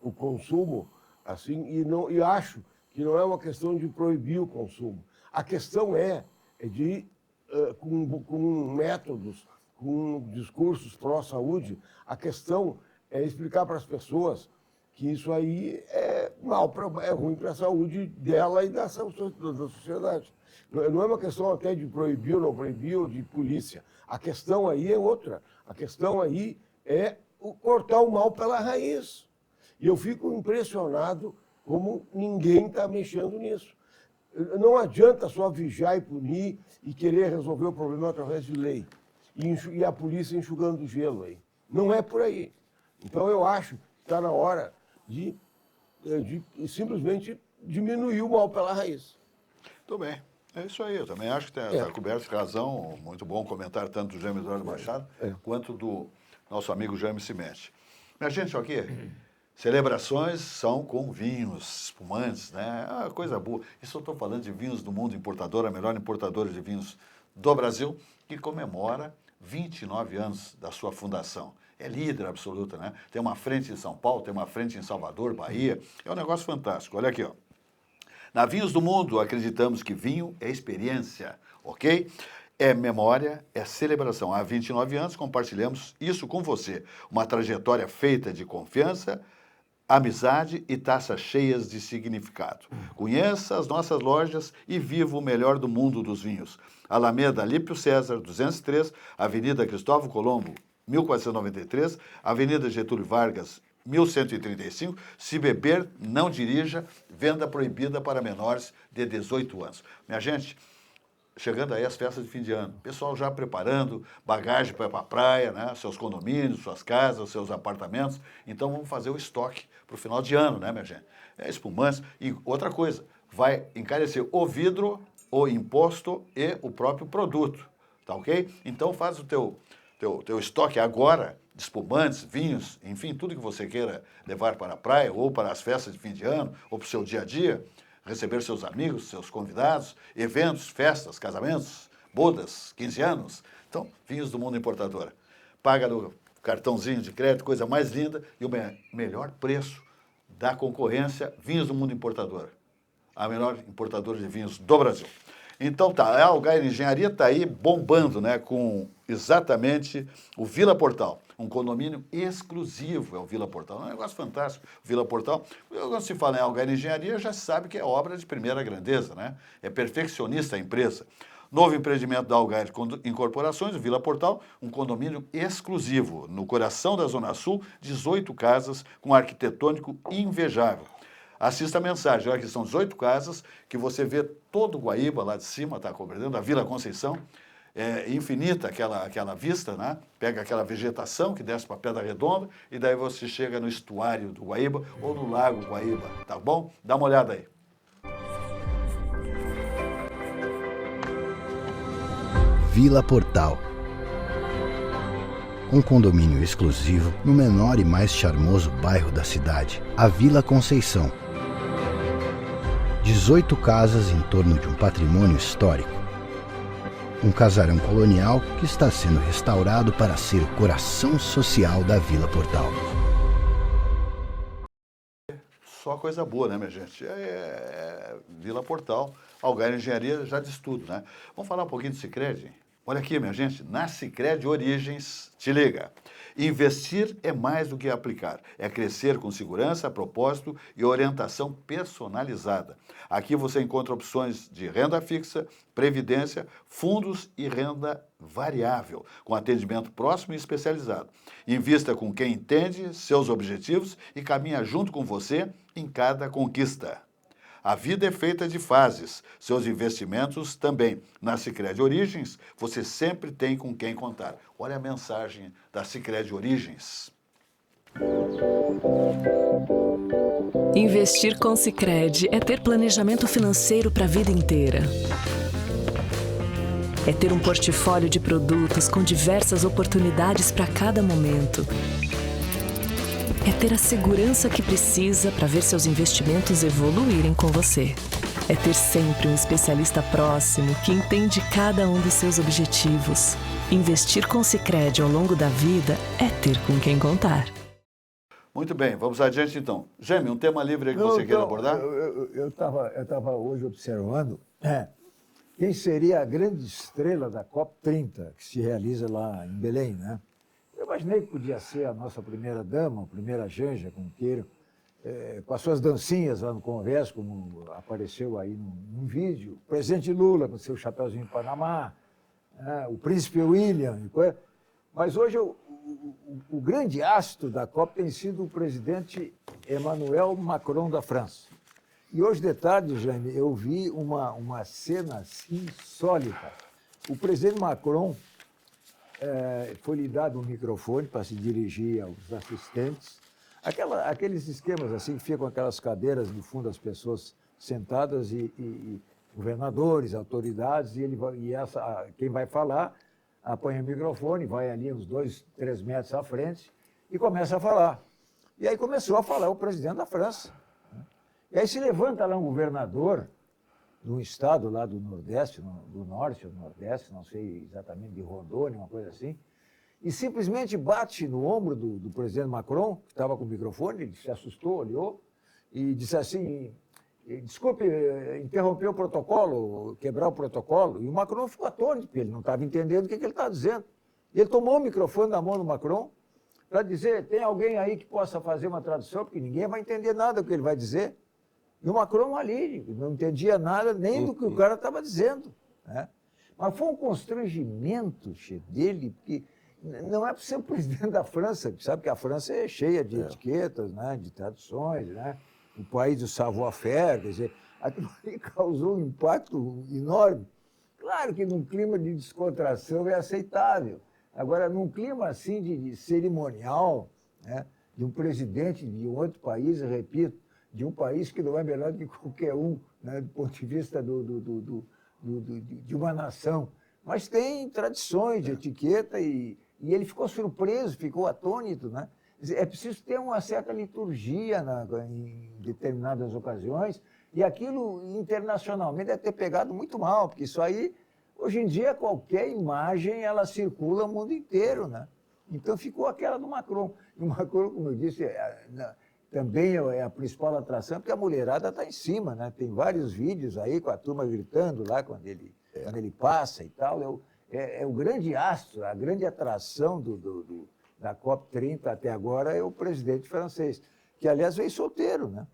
o consumo, assim, e acho que não é uma questão de proibir o consumo. A questão é de, com métodos, com discursos pró-saúde, a questão é explicar para as pessoas que isso aí é ruim para a saúde dela e da sociedade. Não é uma questão até de proibir ou não proibir, ou de polícia. A questão aí é outra. A questão aí é cortar o mal pela raiz. E eu fico impressionado como ninguém está mexendo nisso. Não adianta só vigiar e punir e querer resolver o problema através de lei. E a polícia enxugando gelo aí. Não é por aí. Então eu acho que está na hora de simplesmente diminuir o mal pela raiz. Muito bem. É isso aí, eu também acho que está coberto de razão. Muito bom comentar tanto do Jaime Eduardo Machado quanto do nosso amigo Jaime Cimete. Minha gente, aqui, celebrações são com vinhos espumantes, né? Ah, coisa boa. Isso eu estou falando de vinhos do mundo importador, a melhor importadora de vinhos do Brasil, que comemora 29 anos da sua fundação. É líder absoluta, né? Tem uma frente em São Paulo, tem uma frente em Salvador, Bahia. É um negócio fantástico. Olha aqui, ó. Na Vinhos do Mundo, acreditamos que vinho é experiência, ok? É memória, é celebração. Há 29 anos compartilhamos isso com você. Uma trajetória feita de confiança, amizade e taças cheias de significado. Conheça as nossas lojas e viva o melhor do mundo dos vinhos. Alameda Alípio César, 203, Avenida Cristóvão Colombo, 1493, Avenida Getúlio Vargas, 1135, se beber, não dirija, venda proibida para menores de 18 anos. Minha gente, chegando aí as festas de fim de ano, pessoal já preparando bagagem para ir para a praia, né? Seus condomínios, suas casas, seus apartamentos. Então vamos fazer o estoque para o final de ano, né, minha gente? É espumantes. E outra coisa, vai encarecer o vidro, o imposto e o próprio produto, tá ok? Então faz o teu estoque agora, de espumantes, vinhos, enfim, tudo que você queira levar para a praia ou para as festas de fim de ano ou para o seu dia a dia, receber seus amigos, seus convidados, eventos, festas, casamentos, bodas, 15 anos. Então, Vinhos do Mundo Importadora. Paga no cartãozinho de crédito, coisa mais linda e o melhor preço da concorrência, Vinhos do Mundo Importadora. A melhor importadora de vinhos do Brasil. Então tá, a Algair Engenharia está aí bombando, né, com exatamente o Vila Portal, um condomínio exclusivo, é o Vila Portal, é um negócio fantástico, o Vila Portal. Quando se fala em Algair Engenharia, já se sabe que é obra de primeira grandeza, né, é perfeccionista a empresa. Novo empreendimento da Algair Incorporações, o Vila Portal, um condomínio exclusivo, no coração da Zona Sul, 18 casas com arquitetônico invejável. Assista a mensagem, olha que são 18 casas, que você vê todo o Guaíba lá de cima, está compreendendo? A Vila Conceição, é infinita aquela vista, né? Pega aquela vegetação que desce para a Pedra Redonda e daí você chega no estuário do Guaíba ou no Lago Guaíba, tá bom? Dá uma olhada aí. Vila Portal. Um condomínio exclusivo no menor e mais charmoso bairro da cidade, a Vila Conceição. 18 casas em torno de um patrimônio histórico. Um casarão colonial que está sendo restaurado para ser o coração social da Vila Portal. Só coisa boa, né, minha gente? Vila Portal, Algair Engenharia já diz tudo, né? Vamos falar um pouquinho do Sicredi? Olha aqui, minha gente, na Sicredi Origens, te liga. Investir é mais do que aplicar, é crescer com segurança, propósito e orientação personalizada. Aqui você encontra opções de renda fixa, previdência, fundos e renda variável, com atendimento próximo e especializado. Invista com quem entende seus objetivos e caminha junto com você em cada conquista. A vida é feita de fases, seus investimentos também. Na Sicredi Origens, você sempre tem com quem contar. Olha a mensagem da Sicredi Origens. Investir com Sicredi é ter planejamento financeiro para a vida inteira. É ter um portfólio de produtos com diversas oportunidades para cada momento. É ter a segurança que precisa para ver seus investimentos evoluírem com você. É ter sempre um especialista próximo que entende cada um dos seus objetivos. Investir com Sicredi ao longo da vida é ter com quem contar. Muito bem, vamos adiante então. Gêmeo, um tema livre aí que você queira abordar? Eu estava hoje observando quem seria a grande estrela da COP30, que se realiza lá em Belém, né? Eu imaginei que podia ser a nossa primeira-dama, a primeira Janja, como queiram, com as suas dancinhas lá no Congresso, como apareceu aí num vídeo. O presidente Lula com seu chapeuzinho em Panamá, o príncipe William. Mas hoje o grande astro da COP tem sido o presidente Emmanuel Macron da França. E hoje de tarde, Jaime, eu vi uma cena assim, insólita. O presidente Macron foi-lhe dado um microfone para se dirigir aos assistentes. Aqueles esquemas assim, que ficam aquelas cadeiras no fundo das pessoas sentadas e governadores, autoridades, quem vai falar apanha o microfone, vai ali uns 2, 3 metros à frente e começa a falar. E aí começou a falar o presidente da França. E aí se levanta lá um governador de um estado lá do Nordeste, do Norte ou do Nordeste, não sei exatamente, de Rondônia, uma coisa assim, e simplesmente bate no ombro do presidente Macron, que estava com o microfone, ele se assustou, olhou, e disse assim, desculpe, interromper o protocolo, quebrar o protocolo, e o Macron ficou atônito, porque ele não estava entendendo o que ele estava dizendo. E ele tomou o microfone da mão do Macron para dizer, tem alguém aí que possa fazer uma tradução, porque ninguém vai entender nada do que ele vai dizer. E o Macron ali, não entendia nada nem do que o cara estava dizendo, né? Mas foi um constrangimento dele, porque não é para ser o presidente da França, sabe que a França é cheia de etiquetas, né, de tradições, né? O país do savoir-faire, quer dizer, aquilo ali causou um impacto enorme. Claro que num clima de descontração é aceitável. Agora, num clima assim de cerimonial, né, de um presidente de um outro país, eu repito, de um país que não é melhor que qualquer um, né, do ponto de vista de uma nação. Mas tem tradições de etiqueta e ele ficou surpreso, ficou atônito, né? É preciso ter uma certa liturgia em determinadas ocasiões e aquilo internacionalmente deve ter pegado muito mal, porque isso aí, hoje em dia, qualquer imagem, ela circula o mundo inteiro, né? Então ficou aquela do Macron. E o Macron, como eu disse, também é a principal atração, porque a mulherada está em cima, né? Tem vários vídeos aí com a turma gritando lá quando ele passa e tal. É o grande astro, a grande atração da COP30 até agora é o presidente francês, que, aliás, veio solteiro, né?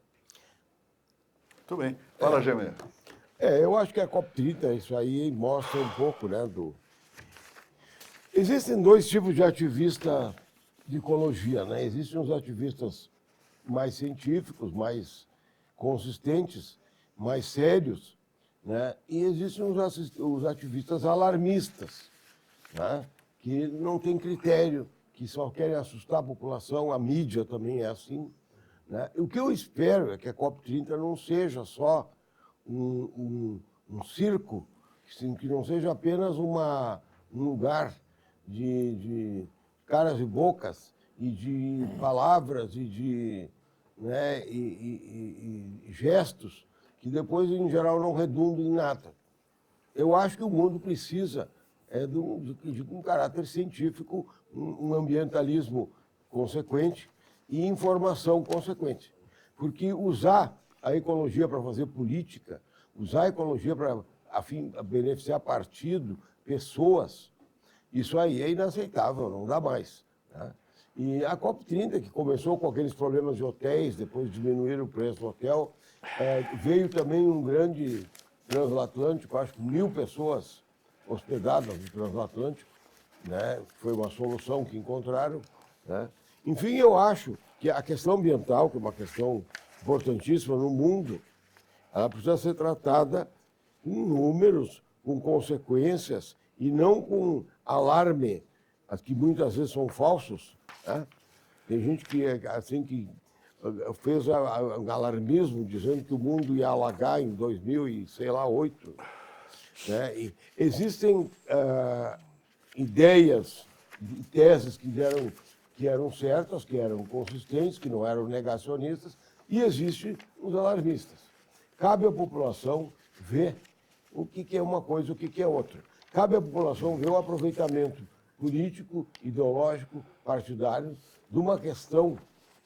Muito bem. Fala, Gêmeo. Eu acho que a COP30, isso aí mostra um pouco, né, Existem 2 tipos de ativista de ecologia, né? Existem os ativistas mais científicos, mais consistentes, mais sérios, né? E existem os ativistas alarmistas, né? Que não têm critério, que só querem assustar a população, a mídia também é assim, né? O que eu espero é que a COP30 não seja só um circo, que não seja apenas um lugar de caras e bocas e de palavras e de gestos que depois, em geral, não redundam em nada. Eu acho que o mundo precisa de um caráter científico, um ambientalismo consequente e informação consequente. Porque usar a ecologia para fazer política, usar a ecologia para beneficiar partido, pessoas, isso aí é inaceitável, não dá mais. Né? E a COP30, que começou com aqueles problemas de hotéis, depois diminuíram o preço do hotel, veio também um grande transatlântico, acho que 1.000 pessoas hospedadas no transatlântico, né? Foi uma solução que encontraram. Né? Enfim, eu acho que a questão ambiental, que é uma questão importantíssima no mundo, ela precisa ser tratada com números, com consequências e não com alarme, que muitas vezes são falsos. Né? Tem gente que, assim, que fez um alarmismo dizendo que o mundo ia alagar em 2008. Né? E existem ideias e teses que eram certas, que eram consistentes, que não eram negacionistas, e existem os alarmistas. Cabe à população ver o que é uma coisa e o que é outra. Cabe à população ver o aproveitamento político, ideológico, partidário de uma questão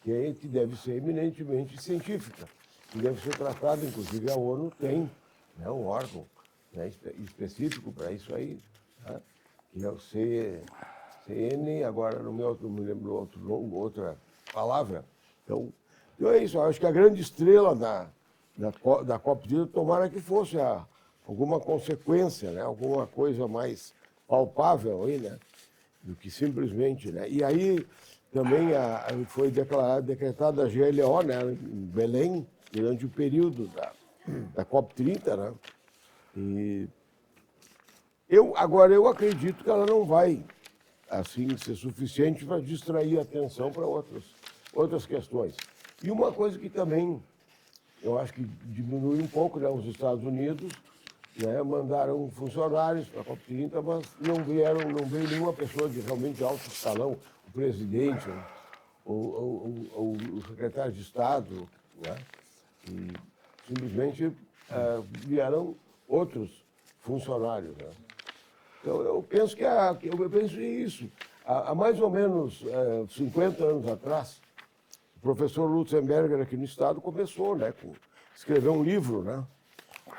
que deve ser eminentemente científica, que deve ser tratada, inclusive a ONU tem, né, um órgão, né, específico para isso aí, né, que é o CN, agora não me lembro outra palavra. Então é isso, eu acho que a grande estrela da COP30, tomara que fosse alguma consequência, né, alguma coisa mais palpável aí, né, do que simplesmente, né. E aí também foi decretada a GLO, né, em Belém, durante o período da COP30, né. E agora eu acredito que ela não vai assim ser suficiente para distrair a atenção para outras questões. E uma coisa que também eu acho que diminui um pouco, né, os Estados Unidos, né, mandaram funcionários para a COP30, mas não veio nenhuma pessoa de realmente alto escalão, o presidente, ou o secretário de Estado, né, e simplesmente vieram outros funcionários. Né. Então, eu penso isso. Há mais ou menos 50 anos atrás, o professor Lutzenberger aqui no Estado começou, né, escreveu um livro, né,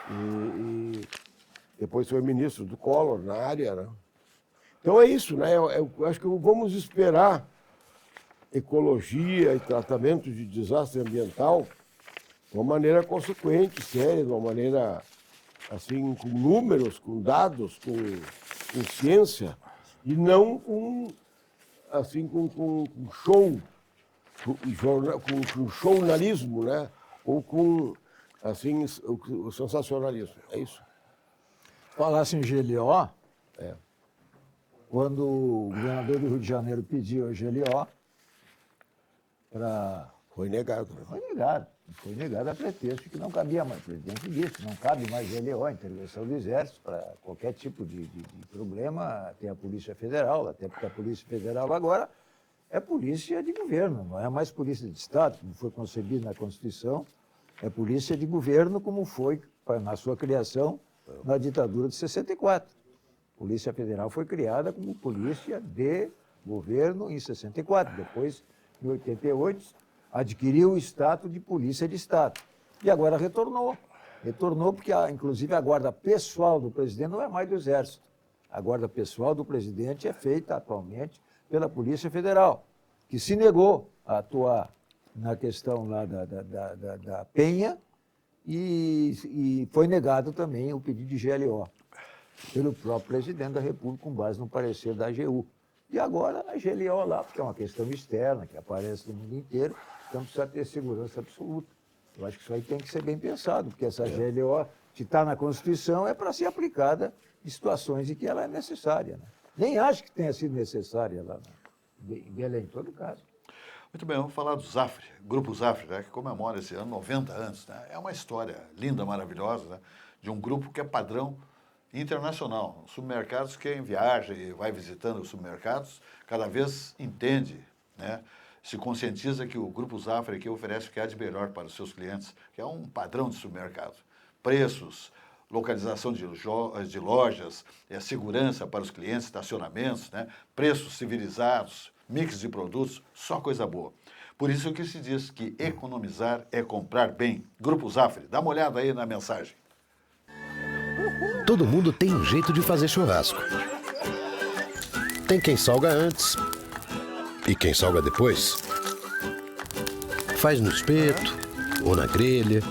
e depois foi ministro do Collor na área. Né. Então é isso, né, eu acho que vamos esperar ecologia e tratamento de desastre ambiental de uma maneira consequente, séria, de uma maneira assim, com números, com dados, com ciência, e não com show, com jornalismo, né? Ou com assim, o sensacionalismo. É isso. Falasse em GLO, quando o governador do Rio de Janeiro pediu a GLO para... Foi negado. Né? Foi negado a pretexto que não cabia mais. O presidente disse, não cabe mais GLO, a intervenção do Exército, para qualquer tipo de problema, tem a Polícia Federal, até porque a Polícia Federal agora é polícia de governo, não é mais polícia de Estado, como foi concebido na Constituição, é polícia de governo, como foi na sua criação na ditadura de 64. A Polícia Federal foi criada como polícia de governo em 64, depois, em 88, adquiriu o status de polícia de Estado. E agora retornou. Retornou porque, inclusive, a guarda pessoal do presidente não é mais do Exército. A guarda pessoal do presidente é feita atualmente pela Polícia Federal, que se negou a atuar na questão lá da Penha e foi negado também o pedido de GLO pelo próprio presidente da República, com base no parecer da AGU. E agora a GLO lá, porque é uma questão externa, que aparece no mundo inteiro, então precisa ter segurança absoluta. Eu acho que isso aí tem que ser bem pensado, porque essa GLO, que está na Constituição, é para ser aplicada em situações em que ela é necessária. Né? Nem acho que tenha sido necessária lá em Belém, em todo caso. Muito bem, vamos falar do Zafre, Grupo Zafre, né, que comemora esse ano 90 anos. Né? É uma história linda, maravilhosa, né, de um grupo que é padrão internacional. Os supermercados, quem viaja e vai visitando os supermercados, cada vez entende, né, se conscientiza que o Grupo Zafre aqui oferece o que há de melhor para os seus clientes, que é um padrão de supermercado. Preços, localização de lojas, segurança para os clientes, estacionamentos, né, preços civilizados, mix de produtos, só coisa boa. Por isso que se diz que economizar é comprar bem. Grupo Zafre, dá uma olhada aí na mensagem. Uhul. Todo mundo tem um jeito de fazer churrasco. Tem quem salga antes e quem salga depois. Faz no espeto ou na grelha,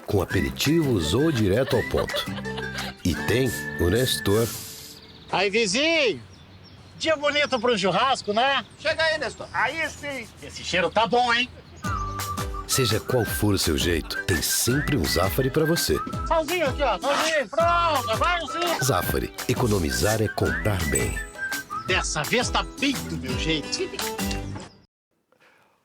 com aperitivos ou direto ao ponto. E tem o Nestor. Aí, vizinho! Dia bonito para um churrasco, né? Chega aí, Nestor. Aí sim. Esse cheiro tá bom, hein? Seja qual for o seu jeito, tem sempre um Zafari para você. Salzinho aqui, ó. Salzinho, pronto. Vai sim. Zafari, economizar é comprar bem. Dessa vez tá bem do meu jeito.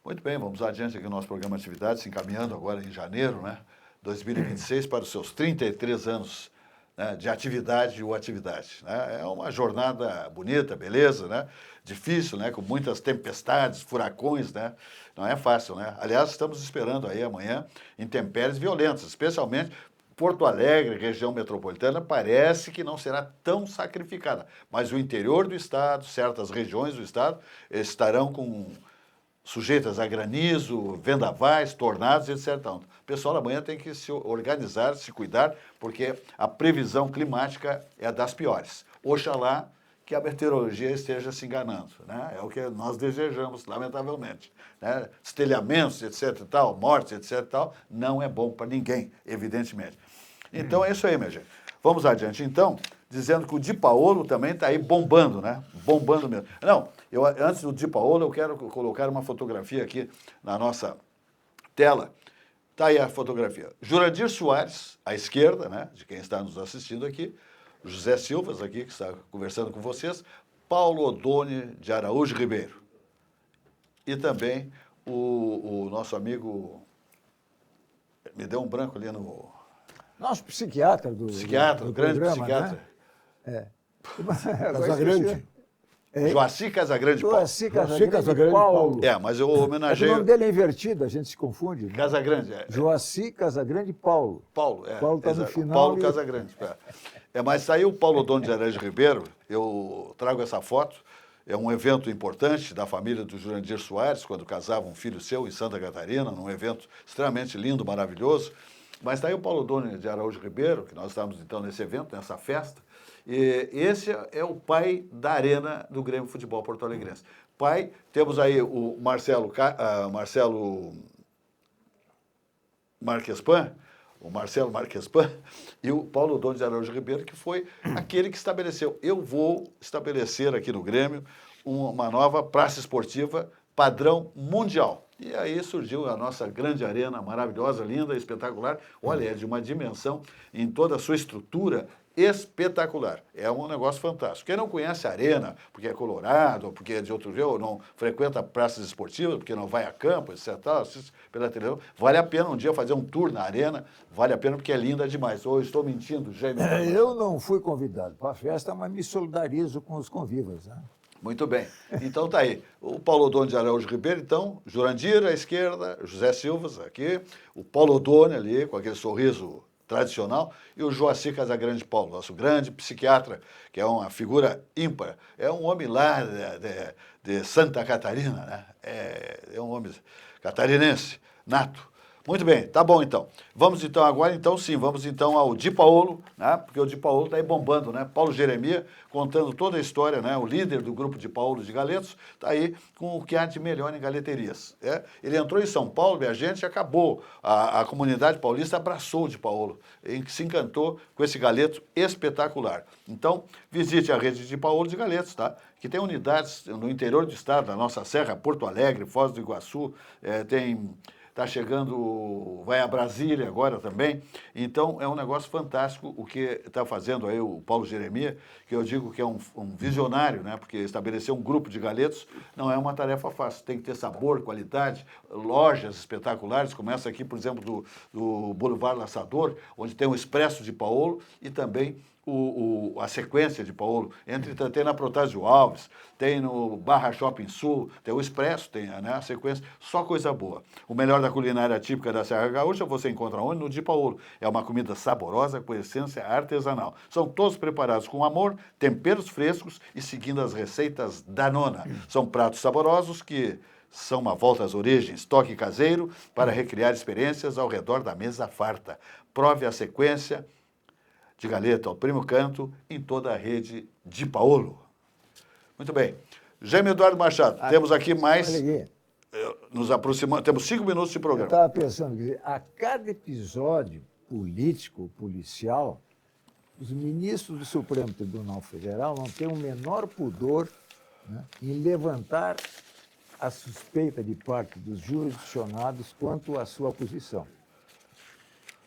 Muito bem, vamos adiante aqui no nosso programa Atividades, se encaminhando agora em janeiro, né? 2026, para os seus 33 anos, né, de atividade ou atividade. Né? É uma jornada bonita, beleza, né? Difícil, né? Com muitas tempestades, furacões, né? Não é fácil, né? Aliás, estamos esperando aí amanhã intempéries violentas, especialmente Porto Alegre, região metropolitana, parece que não será tão sacrificada. Mas o interior do estado, certas regiões do estado, estarão sujeitas a granizo, vendavais, tornados, etc. Então, o pessoal amanhã tem que se organizar, se cuidar, porque a previsão climática é das piores. Oxalá que a meteorologia esteja se enganando, né? É o que nós desejamos, lamentavelmente. Né? Estelhamentos, etc. e tal, mortes, etc. e tal, não é bom para ninguém, evidentemente. Então é isso aí, minha gente. Vamos adiante, então, dizendo que o Di Paolo também está aí bombando, né? Bombando mesmo. Não, antes do Di Paolo, eu quero colocar uma fotografia aqui na nossa tela. Está aí a fotografia. Jurandir Soares, à esquerda, né? De quem está nos assistindo aqui. José Silvas, aqui, que está conversando com vocês. Paulo Odone de Araújo Ribeiro. E também o nosso amigo... Me deu um branco ali no... Nosso psiquiatra do grande programa, psiquiatra. Né? Casagrande. Joaci Casagrande Paulo. Joaci Casagrande Paulo. Mas eu É que homenageei... o nome dele é invertido, a gente se confunde. Né? Casagrande, Joaci Casagrande Paulo. Paulo está no final. Paulo Casagrande. Mas saiu o Paulo Odone de Araújo Ribeiro, eu trago essa foto, é um evento importante da família do Jurandir Soares, quando casava um filho seu em Santa Catarina, num evento extremamente lindo, maravilhoso. Mas está aí o Paulo Odone de Araújo Ribeiro, que nós estamos então nesse evento, nessa festa, e esse é o pai da arena do Grêmio Futebol Porto Alegrense. Pai, temos aí o Marcelo Marquespan, e o Paulo Odone de Araújo Ribeiro, que foi aquele que estabeleceu. Eu vou estabelecer aqui no Grêmio uma nova praça esportiva padrão mundial. E aí surgiu a nossa grande arena, maravilhosa, linda, espetacular. Olha, é de uma dimensão em toda a sua estrutura espetacular. É um negócio fantástico. Quem não conhece a arena, porque é colorado, ou porque é de outro jeito, ou não frequenta praças esportivas, porque não vai a campo, etc., assiste pela televisão, vale a pena um dia fazer um tour na arena, vale a pena porque é linda demais. Ou eu estou mentindo, Jaime? Eu não fui convidado para a festa, mas me solidarizo com os convivas. Né? Muito bem. Então tá aí. O Paulo Odone de Araújo Ribeiro, então, Jurandir à esquerda, José Silvas aqui, o Paulo Odone ali, com aquele sorriso tradicional, e o Joaci Casagrande Paulo, nosso grande psiquiatra, que é uma figura ímpar. É um homem lá de Santa Catarina, né? É um homem catarinense, nato. Muito bem, tá bom então. Vamos então agora, vamos então ao Di Paolo, né? Porque o Di Paolo está aí bombando, né? Paulo Jeremia contando toda a história, né? O líder do grupo Di Paolo de Galetos está aí com o que há de melhor em galeterias. Ele entrou em São Paulo, minha gente, acabou. A comunidade paulista abraçou o Di Paolo, se encantou com esse galeto espetacular. Então, visite a rede Di Paolo de Galetos, tá? Que tem unidades no interior do estado, na nossa Serra, Porto Alegre, Foz do Iguaçu, está chegando, vai a Brasília agora também. Então, é um negócio fantástico o que está fazendo aí o Paulo Jeremia, que eu digo que é um visionário, né? Porque estabelecer um grupo de galetos não é uma tarefa fácil. Tem que ter sabor, qualidade, lojas espetaculares. Começa aqui, por exemplo, do Boulevard Laçador, onde tem o Expresso de Paolo e também a sequência de Paolo. Tem na Protásio Alves, tem no Barra Shopping Sul, tem o Expresso, tem, né, a sequência, só coisa boa. O melhor da culinária típica da Serra Gaúcha você encontra onde? No Di Paolo. É uma comida saborosa com essência artesanal. São todos preparados com amor, temperos frescos e seguindo as receitas da nona. São pratos saborosos que são uma volta às origens, toque caseiro para recriar experiências ao redor da mesa farta. Prove a sequência de Galeta ao Primo Canto, em toda a rede de Paulo. Muito bem. Jaime Eduardo Machado, temos aqui mais... Olha aqui. Nos aproximamos, temos 5 minutos de Eu programa. estava pensando, quer dizer, a cada episódio político, policial, os ministros do Supremo Tribunal Federal não têm o menor pudor, né, em levantar a suspeita de parte dos jurisdicionados quanto à sua posição.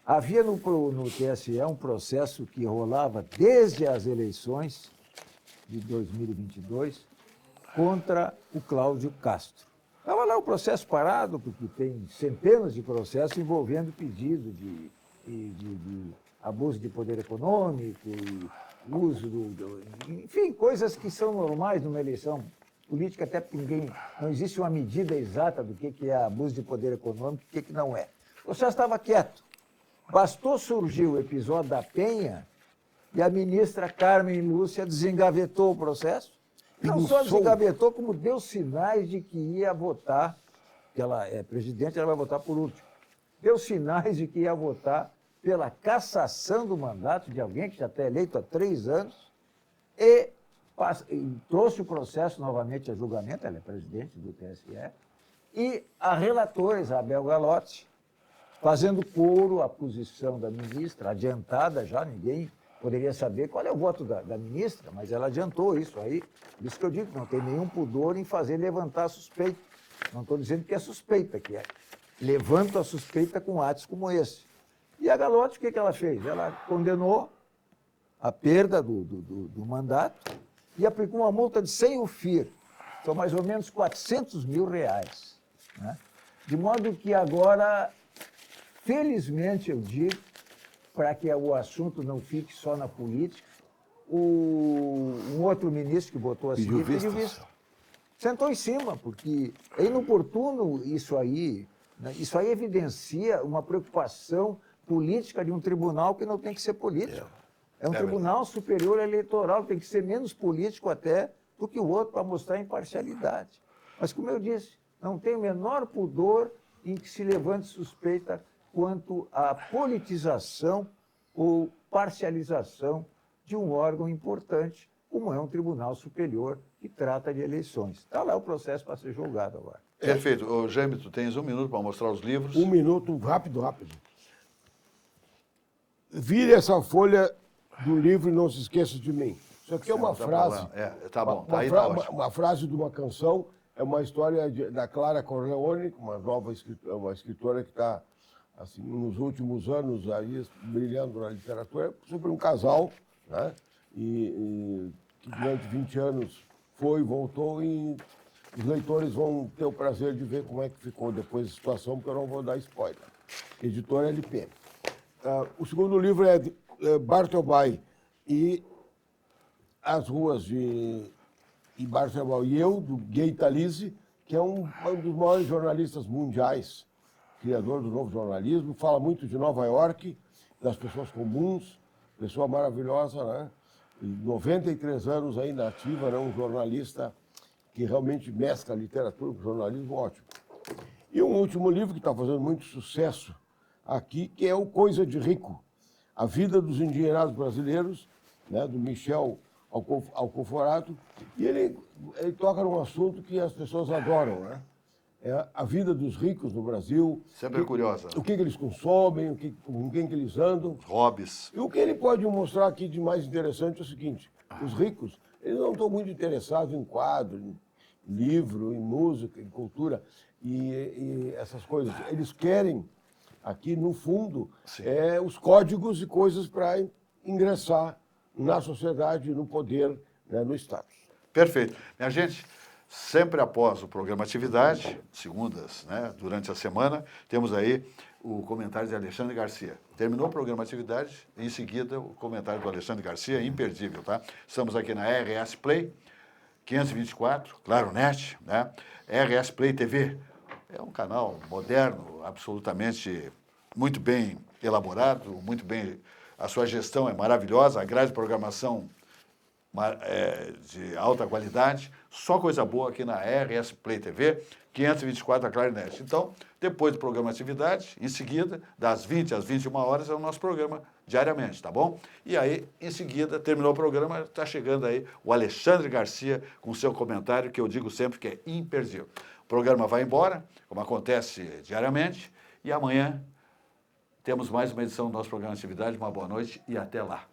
Havia no TSE um processo que rolava desde as eleições de 2022 contra o Cláudio Castro. Estava lá o processo parado, porque tem centenas de processos envolvendo pedido de abuso de poder econômico, e uso enfim, coisas que são normais numa eleição política, até porque não existe uma medida exata do que é abuso de poder econômico e o que não é. O processo estava quieto. Bastou surgir o episódio da Penha e a ministra Carmen Lúcia desengavetou o processo. Não só desengavetou, como deu sinais de que ia votar, que ela é presidente, ela vai votar por último. Deu sinais de que ia votar pela cassação do mandato de alguém que já está eleito há 3 anos e trouxe o processo novamente a julgamento, ela é presidente do TSE, e a relatora Isabel Galotti, fazendo coro à posição da ministra, adiantada já, ninguém poderia saber qual é o voto da ministra, mas ela adiantou isso aí. Por isso que eu digo que não tem nenhum pudor em fazer levantar a suspeita. Não estou dizendo que é suspeita, que é levanto a suspeita com atos como esse. E a Galotti, o que ela fez? Ela condenou a perda do mandato e aplicou uma multa de 100 UFIR, são mais ou menos R$400 mil, né? De modo que agora, felizmente eu digo, para que o assunto não fique só na política, um outro ministro que votou a seguir pediu vista. Sentou em cima, porque é inoportuno isso aí, né? Isso aí evidencia uma preocupação política de um tribunal que não tem que ser político. É um tribunal superior eleitoral, tem que ser menos político até do que o outro para mostrar imparcialidade. Mas, como eu disse, não tem o menor pudor em que se levante suspeita quanto à politização ou parcialização de um órgão importante, como é um tribunal superior que trata de eleições. Está lá o processo para ser julgado agora. Perfeito. Ô, Jaime, tu tens 1 minuto para mostrar os livros. 1 minuto, rápido. Vire essa folha do livro e não se esqueça de mim. Isso aqui é uma frase. Tá bom, tá uma frase de uma canção, é uma história da Clara Corleone, uma escritora que está assim, nos últimos anos aí brilhando na literatura, sobre um casal, né? E que durante 20 anos foi e voltou, e os leitores vão ter o prazer de ver como é que ficou depois a situação, porque eu não vou dar spoiler. Editora LP. O segundo livro é Bartleby e as ruas de Bartleby e eu, do Gay Talese, que é um dos maiores jornalistas mundiais, criador do novo jornalismo, fala muito de Nova York, das pessoas comuns, pessoa maravilhosa, né? E 93 anos ainda ativa, né? Um jornalista que realmente mescla literatura com jornalismo ótimo. E um último livro que está fazendo muito sucesso aqui, que é o Coisa de Rico, a vida dos endinheirados brasileiros, né? Do Michel Alcoforato, e ele toca num assunto que as pessoas adoram, né? É a vida dos ricos no Brasil. Sempre curiosa. O que eles consomem, com quem que eles andam. Os hobbies. E o que ele pode mostrar aqui de mais interessante é o seguinte, os ricos, eles não estão muito interessados em quadro, em livro, em música, em cultura e essas coisas. Eles querem, aqui no fundo, os códigos e coisas para ingressar na sociedade, no poder, né, no status. Perfeito. Minha gente, sempre após o programa Atividade, segundas, né, durante a semana, temos aí o comentário de Alexandre Garcia. Terminou o programa Atividade, em seguida o comentário do Alexandre Garcia, imperdível, tá? Estamos aqui na RS Play, 524, Claro Net, né? RS Play TV, é um canal moderno, absolutamente muito bem elaborado, muito bem, a sua gestão é maravilhosa, a grade de programação de alta qualidade, só coisa boa aqui na RS Play TV, 524 da Clarinet. Então, depois do programa Atividade, em seguida, das 20 às 21 horas, é o nosso programa diariamente, tá bom? E aí, em seguida, terminou o programa, está chegando aí o Alexandre Garcia com seu comentário, que eu digo sempre que é imperdível. O programa vai embora, como acontece diariamente, e amanhã temos mais uma edição do nosso programa Atividade. Uma boa noite e até lá.